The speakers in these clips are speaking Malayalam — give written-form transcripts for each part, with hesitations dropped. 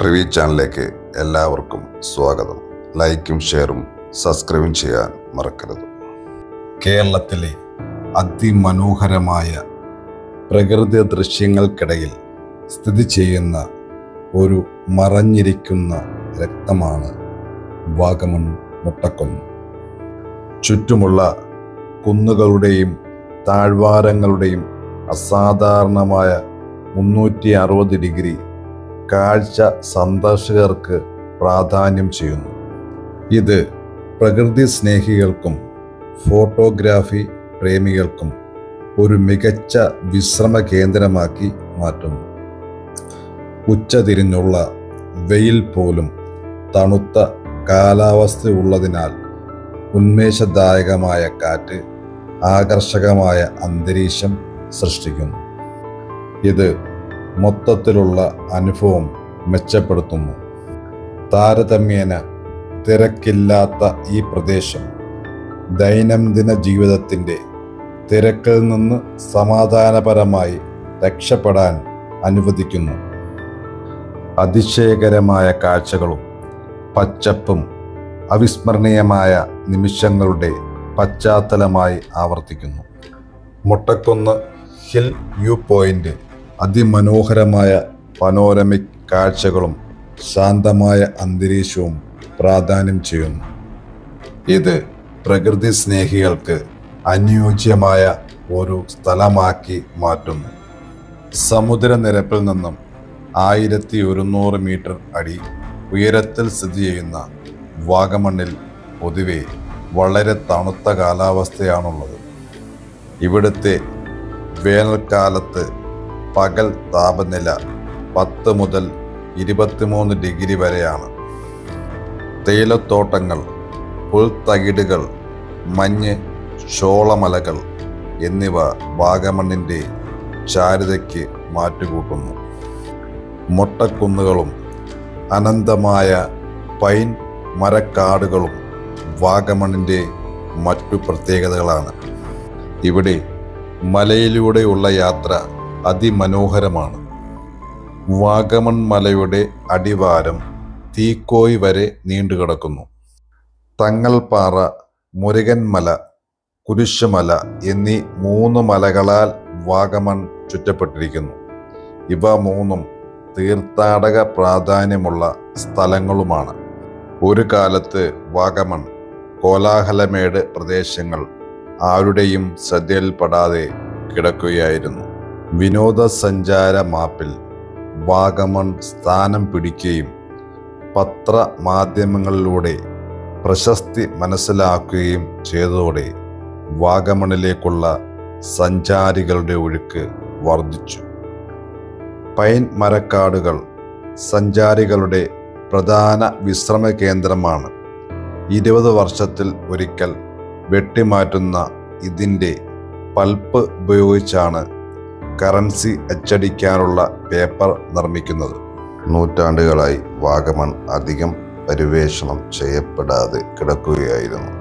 ട്രിവി ചാനലിലേക്ക് എല്ലാവർക്കും സ്വാഗതം. ലൈക്കും ഷെയറും സബ്സ്ക്രൈബും ചെയ്യാൻ മറക്കരുത്. കേരളത്തിലെ അതിമനോഹരമായ പ്രകൃതി ദൃശ്യങ്ങൾക്കിടയിൽ സ്ഥിതി ചെയ്യുന്ന ഒരു മറഞ്ഞിരിക്കുന്ന രക്തമാണ് വാഗമൺ മുട്ടക്കുന്ന്. ചുറ്റുമുള്ള കുന്നുകളുടെയും താഴ്വാരങ്ങളുടെയും അസാധാരണമായ 360 ഡിഗ്രി കാഴ്ച സന്ദർശകർക്ക് പ്രാധാന്യം ചെയ്യുന്നു. ഇത് പ്രകൃതി സ്നേഹികൾക്കും ഫോട്ടോഗ്രാഫി പ്രേമികൾക്കും ഒരു മികച്ച വിശ്രമ കേന്ദ്രമാക്കി മാറ്റുന്നു. ഉച്ചതിരിഞ്ഞുള്ള വെയിൽ പോലും തണുത്ത കാലാവസ്ഥയുള്ളതിനാൽ ഉന്മേഷദായകമായ കാറ്റ്, ആകർഷകമായ അന്തരീക്ഷം സൃഷ്ടിക്കുന്നു. ഇത് മൊത്തത്തിലുള്ള അനുഭവം മെച്ചപ്പെടുത്തുന്നു. താരതമ്യേന തിരക്കില്ലാത്ത ഈ പ്രദേശം ദൈനംദിന ജീവിതത്തിൻ്റെ തിരക്കിൽ നിന്ന് സമാധാനപരമായി രക്ഷപ്പെടാൻ അനുവദിക്കുന്നു. അതിശയകരമായ കാഴ്ചകളും പച്ചപ്പും അവിസ്മരണീയമായ നിമിഷങ്ങളുടെ പശ്ചാത്തലമായി ആവർത്തിക്കുന്നു. മുട്ടക്കുന്ന് ഹിൽ വ്യൂ പോയിന്റ് അതിമനോഹരമായ പനോരമിക് കാഴ്ചകളും ശാന്തമായ അന്തരീക്ഷവും പ്രാധാന്യം ചെയ്യുന്നു. ഇത് പ്രകൃതി സ്നേഹികൾക്ക് അനുയോജ്യമായ ഒരു സ്ഥലമാക്കി മാറ്റുന്നു. സമുദ്രനിരപ്പിൽ നിന്നും 1100 മീറ്റർ അടി ഉയരത്തിൽ സ്ഥിതി ചെയ്യുന്ന വാഗമണ്ണിൽ പൊതുവെ വളരെ തണുത്ത കാലാവസ്ഥയാണുള്ളത്. ഇവിടുത്തെ വേനൽക്കാലത്ത് പകൽ താപനില 10 മുതൽ 23 ഡിഗ്രി വരെയാണ്. തേയിലത്തോട്ടങ്ങൾ, പുൽത്തകിടുകൾ, മഞ്ഞ്, ചോളമലകൾ എന്നിവ വാഗമണ്ണിൻ്റെ ചാരുതയ്ക്ക് മാറ്റുകൂട്ടുന്നു. മൊട്ടക്കുന്നുകളും അനന്തമായ പൈൻ മരക്കാടുകളും വാഗമണ്ണിൻ്റെ മറ്റു പ്രത്യേകതകളാണ്. ഇവിടെ മലയിലൂടെയുള്ള യാത്ര അതിമനോഹരമാണ്. വാഗമൺ മലയുടെ അടിവാരം തീക്കോയ് വരെ നീണ്ടുകിടക്കുന്നു. തങ്ങൾപ്പാറ, മുരുകൻമല, കുരിശുമല എന്നീ 3 മലകളാൽ വാഗമൺ ചുറ്റപ്പെട്ടിരിക്കുന്നു. ഇവ 3ഉം തീർത്ഥാടക പ്രാധാന്യമുള്ള സ്ഥലങ്ങളുമാണ്. ഒരു കാലത്ത് വാഗമൺ കോലാഹലമേട് പ്രദേശങ്ങൾ ആരുടെയും ശ്രദ്ധയിൽപ്പെടാതെ കിടക്കുകയായിരുന്നു. വിനോദസഞ്ചാര മാപ്പിൽ വാഗമൺ സ്ഥാനം പിടിക്കുകയും പത്രമാധ്യമങ്ങളിലൂടെ പ്രശസ്തി മനസ്സിലാക്കുകയും ചെയ്തതോടെ വാഗമണിലേക്കുള്ള സഞ്ചാരികളുടെ ഒഴുക്ക് വർദ്ധിച്ചു. പൈൻ മരക്കാടുകൾ സഞ്ചാരികളുടെ പ്രധാന വിശ്രമ കേന്ദ്രമാണ്. 20 വർഷത്തിൽ ഒരിക്കൽ വെട്ടിമാറ്റുന്ന ഇതിൻ്റെ പൾപ്പ് ഉപയോഗിച്ചാണ് കറൻസി അച്ചടിക്കാനുള്ള പേപ്പർ നിർമ്മിക്കുന്നത്. നൂറ്റാണ്ടുകളായി വാഗമൺ അധികം പര്യവേഷണം ചെയ്യപ്പെടാതെ കിടക്കുകയായിരുന്നു.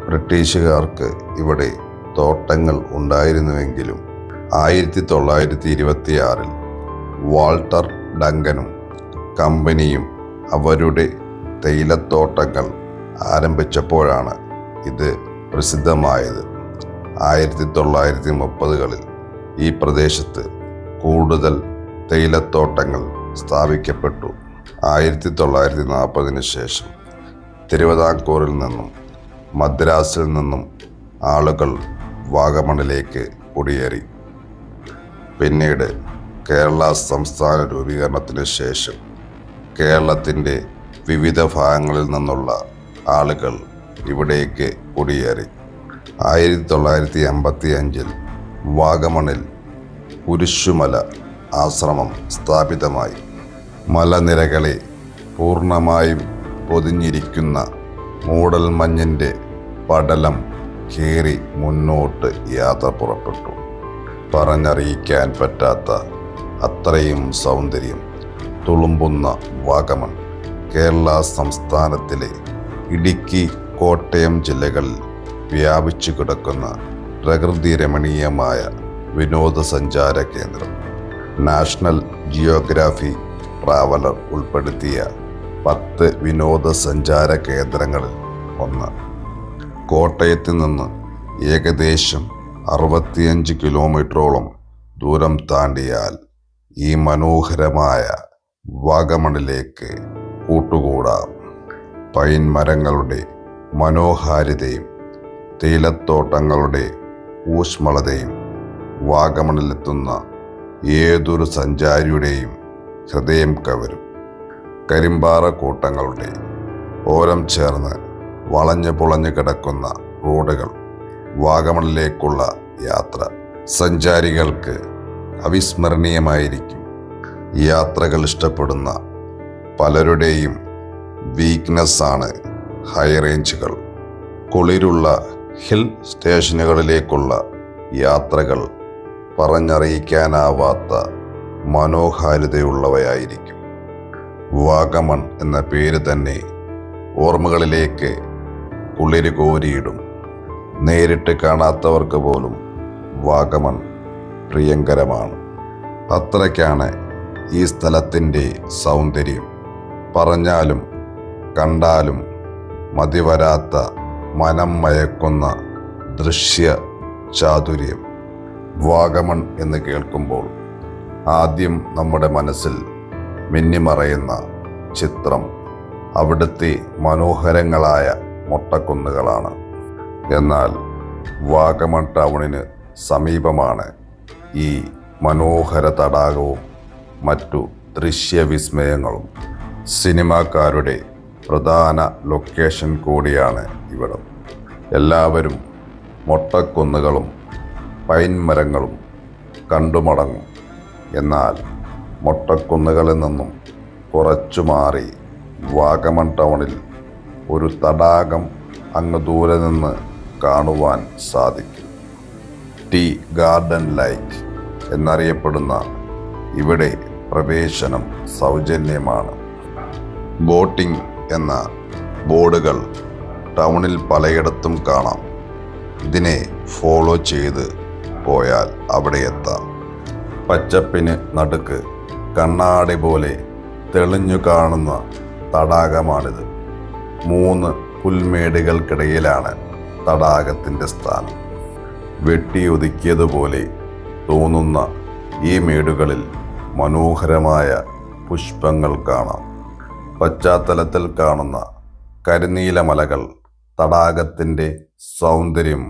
ബ്രിട്ടീഷുകാർക്ക് ഇവിടെ തോട്ടങ്ങൾ ഉണ്ടായിരുന്നുവെങ്കിലും 1926 വാൾട്ടർ ഡങ്കനും കമ്പനിയും അവരുടെ തേയിലത്തോട്ടങ്ങൾ ആരംഭിച്ചപ്പോഴാണ് ഇത് പ്രസിദ്ധമായത്. 1930കളിൽ ഈ പ്രദേശത്ത് കൂടുതൽ തേയിലത്തോട്ടങ്ങൾ സ്ഥാപിക്കപ്പെട്ടു. 1940 ശേഷം തിരുവിതാംകൂറിൽ നിന്നും മദ്രാസിൽ നിന്നും ആളുകൾ വാഗമണിലേക്ക് കുടിയേറി. പിന്നീട് കേരള സംസ്ഥാന രൂപീകരണത്തിന് ശേഷം കേരളത്തിൻ്റെ വിവിധ ഭാഗങ്ങളിൽ നിന്നുള്ള ആളുകൾ ഇവിടേക്ക് കുടിയേറി. 1955 വാഗമണിൽ കുരിശുമല ആശ്രമം സ്ഥാപിതമായി. മലനിരകളെ പൂർണ്ണമായും പൊതിഞ്ഞിരിക്കുന്ന മൂടൽമഞ്ഞിൻ്റെ പടലം കീറി മുന്നോട്ട് യാത്ര പുറപ്പെട്ടു. പറഞ്ഞറിയിക്കാൻ പറ്റാത്ത അത്രയും സൗന്ദര്യം തുളുമ്പുന്ന വാഗമൺ കേരള സംസ്ഥാനത്തിലെ ഇടുക്കി, കോട്ടയം ജില്ലകളിൽ വ്യാപിച്ചു കിടക്കുന്ന പ്രകൃതി രമണീയമായ വിനോദസഞ്ചാര കേന്ദ്രം. നാഷണൽ ജിയോഗ്രാഫി ട്രാവലർ ഉൾപ്പെടുത്തിയ 10 വിനോദസഞ്ചാര കേന്ദ്രങ്ങളിൽ ഒന്ന്. കോട്ടയത്ത് നിന്ന് ഏകദേശം 65 കിലോമീറ്ററോളം ദൂരം താണ്ടിയാൽ ഈ മനോഹരമായ വാഗമണിലേക്ക് കൂട്ടുകൂടാം. പൈൻ മരങ്ങളുടെ മനോഹാരിതയും തേയിലത്തോട്ടങ്ങളുടെ ഊഷ്മളതയും വാഗമണിലെത്തുന്ന ഏതൊരു സഞ്ചാരിയുടെയും ഹൃദയം കവരും. കരിമ്പാറ കൂട്ടങ്ങളുടെ ഓരം ചേർന്ന് വളഞ്ഞു പൊളഞ്ഞു കിടക്കുന്ന റോഡുകൾ, വാഗമണിലേക്കുള്ള യാത്ര സഞ്ചാരികൾക്ക് അവിസ്മരണീയമായിരിക്കും. യാത്രകൾ ഇഷ്ടപ്പെടുന്ന പലരുടെയും വീക്ക്നെസ്സാണ് ഹൈ റേഞ്ചുകൾ. കുളിരുള്ള ഹിൽ സ്റ്റേഷനുകളിലേക്കുള്ള യാത്രകൾ പറഞ്ഞറിയിക്കാനാവാത്ത മനോഹാരിതയുള്ളവയായിരിക്കും. വാഗമൺ എന്ന പേര് തന്നെ ഓർമ്മകളിലേക്ക് കുളിര് കോരിയിടും. നേരിട്ട് കാണാത്തവർക്ക് പോലും വാഗമൺ പ്രിയങ്കരമാണ്. അത്രയ്ക്കാണ് ഈ സ്ഥലത്തിൻ്റെ സൗന്ദര്യം. പറഞ്ഞാലും കണ്ടാലും മതിവരാത്ത മനം മയക്കുന്ന ദൃശ്യ ചാതുര്യം. വാഗമൺ എന്ന് കേൾക്കുമ്പോൾ ആദ്യം നമ്മുടെ മനസ്സിൽ മിന്നിമറയുന്ന ചിത്രം അവിടുത്തെ മനോഹരങ്ങളായ മൊട്ടക്കുന്നുകളാണ്. എന്നാൽ വാഗമൺ ടൗണിന് സമീപമാണ് ഈ മനോഹര തടാകവും മറ്റു ദൃശ്യവിസ്മയങ്ങളും. സിനിമാക്കാരുടെ പ്രധാന ലൊക്കേഷൻ കൂടിയാണ് ഇവിടം. എല്ലാവരും മൊട്ടക്കുന്നുകളും പൈൻ മരങ്ങളും കണ്ടുമടങ്ങും. എന്നാൽ മൊട്ടക്കുന്നുകളിൽ നിന്നും കുറച്ചു മാറി വാഗമൺ ടൗണിൽ ഒരു തടാകം അങ്ങ് ദൂരെ നിന്ന് കാണുവാൻ സാധിക്കും. ടീ ഗാർഡൻ ലൈക്ക് എന്നറിയപ്പെടുന്ന ഇവിടെ പ്രവേശനം സൗജന്യമാണ്. ബോട്ടിംഗ് എന്ന ബോർഡുകൾ ടൗണിൽ പലയിടത്തും കാണാം. ഇതിനെ ഫോളോ ചെയ്ത് പോയാൽ അവിടെ എത്താം. പച്ചപ്പിന് നടുക്ക് കണ്ണാടി പോലെ തെളിഞ്ഞു കാണുന്ന തടാകമാണിത്. 3 പുൽമേടുകൾക്കിടയിലാണ് തടാകത്തിൻ്റെ സ്ഥാനം. വെട്ടിയൊതുക്കിയതുപോലെ തോന്നുന്ന ഈ മേടുകളിൽ മനോഹരമായ പുഷ്പങ്ങൾ കാണാം. പശ്ചാത്തലത്തിൽ കാണുന്ന കരിനീല മലകൾ തടാകത്തിൻ്റെ സൗന്ദര്യം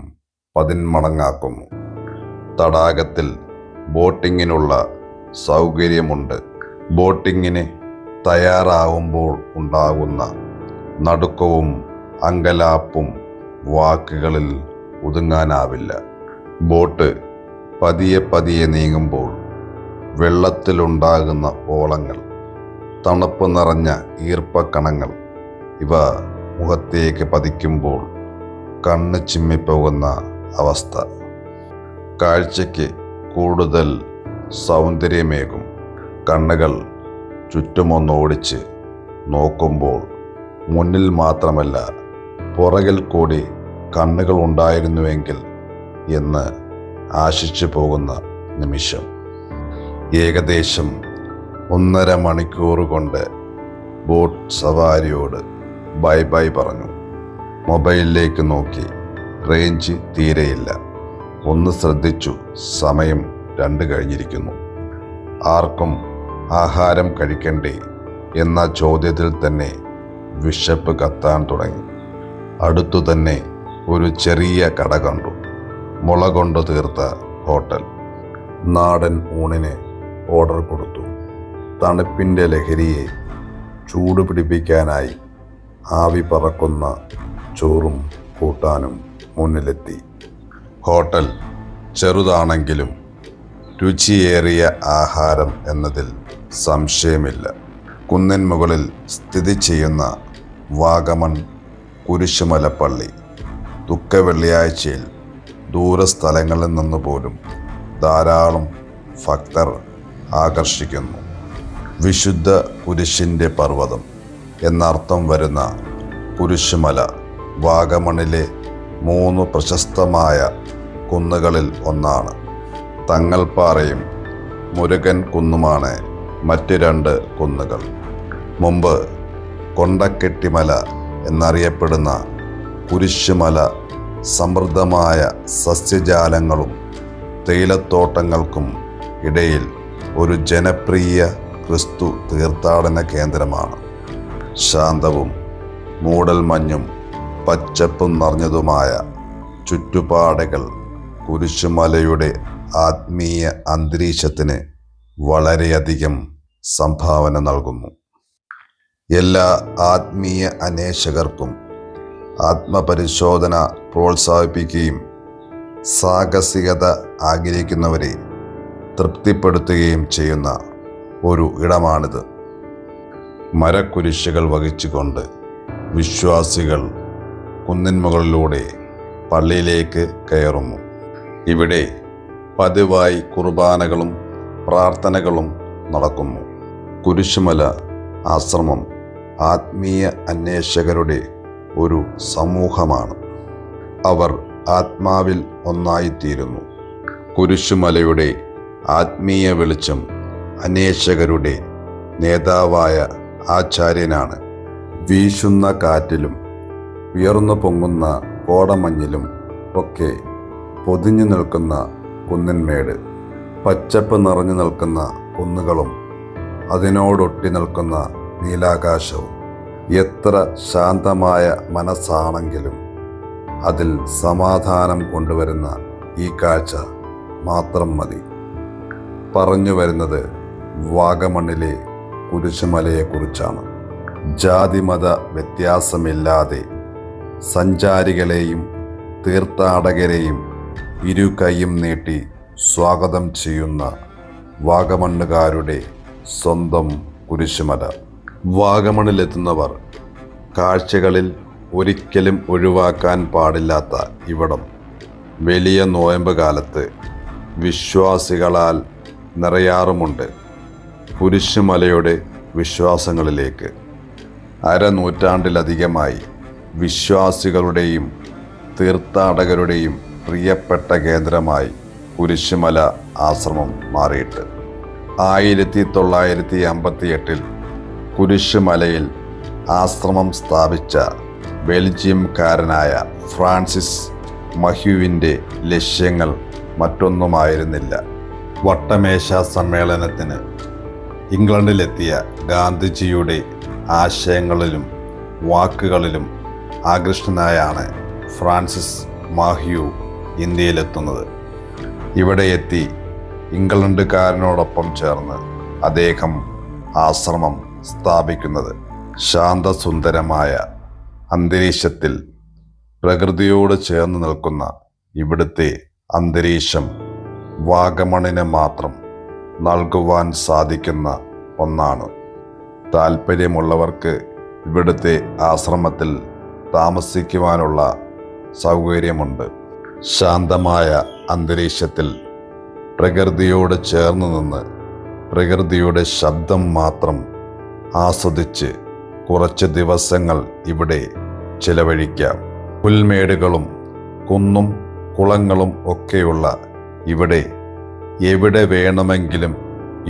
10 മടങ്ങാക്കുന്നു. തടാകത്തിൽ ബോട്ടിങ്ങിനുള്ള സൗകര്യമുണ്ട്. ബോട്ടിങ്ങിന് തയ്യാറാവുമ്പോൾ ഉണ്ടാകുന്ന നടുക്കവും അങ്കലാപ്പും വാക്കുകളിൽ ഒതുങ്ങാനാവില്ല. ബോട്ട് പതിയെ പതിയെ നീങ്ങുമ്പോൾ വെള്ളത്തിലുണ്ടാകുന്ന ഓളങ്ങൾ, തണുപ്പ് നിറഞ്ഞ ഈർപ്പക്കണങ്ങൾ, ഇവ മുഖത്തേക്ക് പതിക്കുമ്പോൾ കണ്ണ് ചിമ്മിപ്പോകുന്ന അവസ്ഥ കാഴ്ചയ്ക്ക് കൂടുതൽ സൗന്ദര്യമേകും. കണ്ണുകൾ ചുറ്റുമൊന്നോടിച്ച് നോക്കുമ്പോൾ മുന്നിൽ മാത്രമല്ല പുറകിൽ കൂടി കണ്ണുകൾ ഉണ്ടായിരുന്നുവെങ്കിൽ എന്ന് ആശിച്ചു പോകുന്ന നിമിഷം. ഏകദേശം 1.5 മണിക്കൂർ കൊണ്ട് ബോട്ട് സവാരിയോട് ബൈ ബൈ പറഞ്ഞു. മൊബൈലിലേക്ക് നോക്കി. റേഞ്ച് തീരെയില്ല. ഒന്ന് ശ്രദ്ധിച്ചു, സമയം 2 കഴിഞ്ഞിരിക്കുന്നു. ആർക്കും ആഹാരം കഴിക്കണ്ടേ എന്ന ചോദ്യത്തിൽ തന്നെ വിശപ്പ് കത്താൻ തുടങ്ങി. അടുത്തു തന്നെ ഒരു ചെറിയ കട കണ്ടു. മുള കൊണ്ട് തീർത്ത ഹോട്ടൽ. നാടൻ ഊണിന് ഓർഡർ കൊടുത്തു. തണുപ്പിൻ്റെ ലഹരിയെ ചൂടുപിടിപ്പിക്കാനായി ആവി പറക്കുന്ന ചോറും കൂട്ടാനും മുന്നിലെത്തി. ഹോട്ടൽ ചെറുതാണെങ്കിലും രുചിയേറിയ ആഹാരം എന്നതിൽ സംശയമില്ല. കുന്നിൻ മുകളിൽ സ്ഥിതി ചെയ്യുന്ന വാഗമൺ കുരിശുമല പള്ളി ദുഃഖവെള്ളിയാഴ്ചയിൽ ദൂരസ്ഥലങ്ങളിൽ നിന്ന് പോലും ധാരാളം ഭക്തർ ആകർഷിക്കുന്നു. വിശുദ്ധ കുരിശിൻ്റെ പർവ്വതം എന്നർത്ഥം വരുന്ന കുരിശുമല വാഗമണിലെ 3 പ്രശസ്തമായ കുന്നുകളിൽ ഒന്നാണ്. തങ്ങൾപ്പാറയും മുരുകൻ കുന്നുമാണ് മറ്റ് 2 കുന്നുകൾ. മുമ്പ് കൊണ്ടക്കെട്ടിമല എന്നറിയപ്പെടുന്ന കുരിശുമല സമൃദ്ധമായ സസ്യജാലങ്ങളും തേയിലത്തോട്ടങ്ങൾക്കും ഇടയിൽ ഒരു ജനപ്രിയ ക്രിസ്തു തീർത്ഥാടന കേന്ദ്രമാണ്. ശാന്തവും മൂടൽമഞ്ഞും പച്ചപ്പും നിറഞ്ഞതുമായ ചുറ്റുപാടുകൾ കുരിശുമലയുടെ ആത്മീയ അന്തരീക്ഷത്തിന് വളരെയധികം സംഭാവന നൽകുന്നു. എല്ലാ ആത്മീയ അന്വേഷകർക്കും ആത്മപരിശോധന പ്രോത്സാഹിപ്പിക്കുകയും സാഹസികത ആഗ്രഹിക്കുന്നവരെ തൃപ്തിപ്പെടുത്തുകയും ചെയ്യുന്ന ഒരു ഇടമാണിത്. മരക്കുരിശുകൾ വഹിച്ചുകൊണ്ട് വിശ്വാസികൾ കുന്നിൻമുകളിലൂടെ പള്ളിയിലേക്ക് കയറുന്നു. ഇവിടെ പതിവായി കുർബാനകളും പ്രാർത്ഥനകളും നടക്കുന്നു. കുരിശുമല ആശ്രമം ആത്മീയ അന്വേഷകരുടെ ഒരു സമൂഹമാണ്. അവർ ആത്മാവിൽ ഒന്നായിത്തീരുന്നു. കുരിശുമലയുടെ ആത്മീയ വെളിച്ചം അന്വേഷകരുടെ നേതാവായ ആചാര്യനാണ്. വീശുന്ന കാറ്റിലും ഉയർന്നു പൊങ്ങുന്ന കോടമഞ്ഞിലും ഒക്കെ പൊതിഞ്ഞു നിൽക്കുന്ന കുന്നിന്മേട്, പച്ചപ്പ് നിറഞ്ഞു നിൽക്കുന്ന കുന്നുകളും അതിനോടൊട്ടി നിൽക്കുന്ന നീലാകാശവും, എത്ര ശാന്തമായ മനസ്സാണെങ്കിലും അതിൽ സമാധാനം കൊണ്ടുവരുന്ന ഈ കാഴ്ച മാത്രം മതി. പറഞ്ഞു വരുന്നത് വാഗമണ്ണിലെ കുരിശുമലയെക്കുറിച്ചാണ്. ജാതിമത വ്യത്യാസമില്ലാതെ സഞ്ചാരികളെയും തീർത്ഥാടകരെയും ഇരു കൈയും നീട്ടി സ്വാഗതം ചെയ്യുന്ന വാഗമണ്ണുകാരുടെ സ്വന്തം കുരിശുമല. വാഗമണ്ണിലെത്തുന്നവർ കാഴ്ചകളിൽ ഒരിക്കലും ഒഴിവാക്കാൻ പാടില്ലാത്ത ഇവിടം വലിയ നോയമ്പ് കാലത്ത് വിശ്വാസികളാൽ നിറയാറുമുണ്ട്. കുരിശുമലയുടെ വിശ്വാസങ്ങളിലേക്ക് അരനൂറ്റാണ്ടിലധികമായി വിശ്വാസികളുടെയും തീർത്ഥാടകരുടെയും പ്രിയപ്പെട്ട കേന്ദ്രമായി കുരിശുമല ആശ്രമം മാറിയിട്ട് 1958 കുരിശുമലയിൽ ആശ്രമം സ്ഥാപിച്ച ബെൽജിയംകാരനായ ഫ്രാൻസിസ് മഹ്യുവിൻ്റെ ലക്ഷ്യങ്ങൾ മറ്റൊന്നുമായിരുന്നില്ല. വട്ടമേശ സമ്മേളനത്തിന് ഇംഗ്ലണ്ടിലെത്തിയ ഗാന്ധിജിയുടെ ആശയങ്ങളിലും വാക്കുകളിലും ആകൃഷ്ടനായാണ് ഫ്രാൻസിസ് മഹ്യു ഇന്ത്യയിലെത്തുന്നത്. ഇവിടെ എത്തി ഇംഗ്ലണ്ടുകാരനോടൊപ്പം ചേർന്ന് അദ്ദേഹം ആശ്രമം സ്ഥാപിക്കുന്നത്. ശാന്തസുന്ദരമായ അന്തരീക്ഷത്തിൽ പ്രകൃതിയോട് ചേർന്ന് നിൽക്കുന്ന ഇവിടുത്തെ അന്തരീക്ഷം വാഗമണിന് മാത്രം നൽകുവാൻ സാധിക്കുന്ന ഒന്നാണ്. താല്പര്യമുള്ളവർക്ക് ഇവിടുത്തെ ആശ്രമത്തിൽ താമസിക്കുവാനുള്ള സൗകര്യമുണ്ട്. ശാന്തമായ അന്തരീക്ഷത്തിൽ പ്രകൃതിയോട് ചേർന്ന് നിന്ന് പ്രകൃതിയുടെ ശബ്ദം മാത്രം ആസ്വദിച്ച് കുറച്ച് ദിവസങ്ങൾ ഇവിടെ ചിലവഴിക്കാം. പുൽമേടുകളും കുന്നും കുളങ്ങളും ഒക്കെയുള്ള ഇവിടെ എവിടെ വേണമെങ്കിലും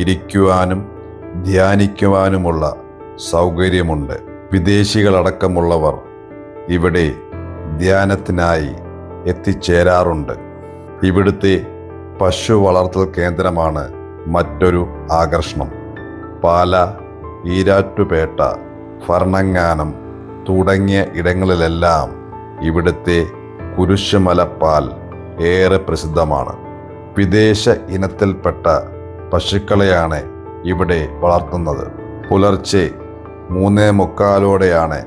ഇരിക്കുവാനും ധ്യാനിക്കുവാനുമുള്ള സൗകര്യമുണ്ട്. വിദേശികളടക്കമുള്ളവർ ഇവിടെ ധ്യാനത്തിനായി എത്തിച്ചേരാറുണ്ട്. ഇവിടുത്തെ പശു വളർത്തൽ കേന്ദ്രമാണ് മറ്റൊരു ആകർഷണം. പാല, ഈരാറ്റുപേട്ട, ഭരണങ്ങാനം തുടങ്ങിയ ഇടങ്ങളിലെല്ലാം ഇവിടുത്തെ കുരിശുമല പാൽ ഏറെ പ്രസിദ്ധമാണ്. വിദേശ ഇനത്തിൽപ്പെട്ട പശുക്കളെയാണ് ഇവിടെ വളർത്തുന്നത്. പുലർച്ചെ 3:45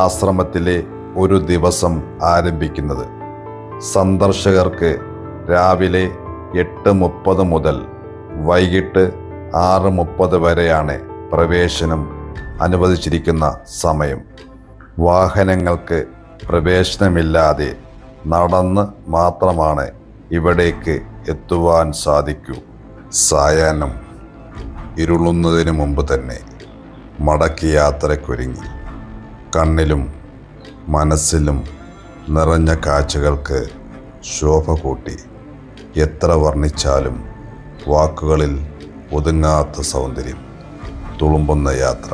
ആശ്രമത്തിലെ ഒരു ദിവസം ആരംഭിക്കുന്നത്. സന്ദർശകർക്ക് രാവിലെ 8:30 മുതൽ വൈകിട്ട് 6:30 വരെയാണ് പ്രവേശനം അനുവദിച്ചിരിക്കുന്ന സമയം. വാഹനങ്ങൾക്ക് പ്രവേശനമില്ലാതെ നടന്ന് മാത്രമാണ് ഇവിടേക്ക് എത്തുവാൻ സാധിക്കൂ. സായാഹ്നം ഇരുളുന്നതിന് മുമ്പ് തന്നെ മടക്കി യാത്രയ്ക്കൊരുങ്ങി കണ്ണിലും മനസ്സിലും നിറഞ്ഞ കാഴ്ചകൾക്ക് ശോഭ കൂട്ടി എത്ര വർണ്ണിച്ചാലും വാക്കുകളിൽ ഒതുങ്ങാത്ത സൗന്ദര്യം. തുളുമ്പുന്ന യാത്ര.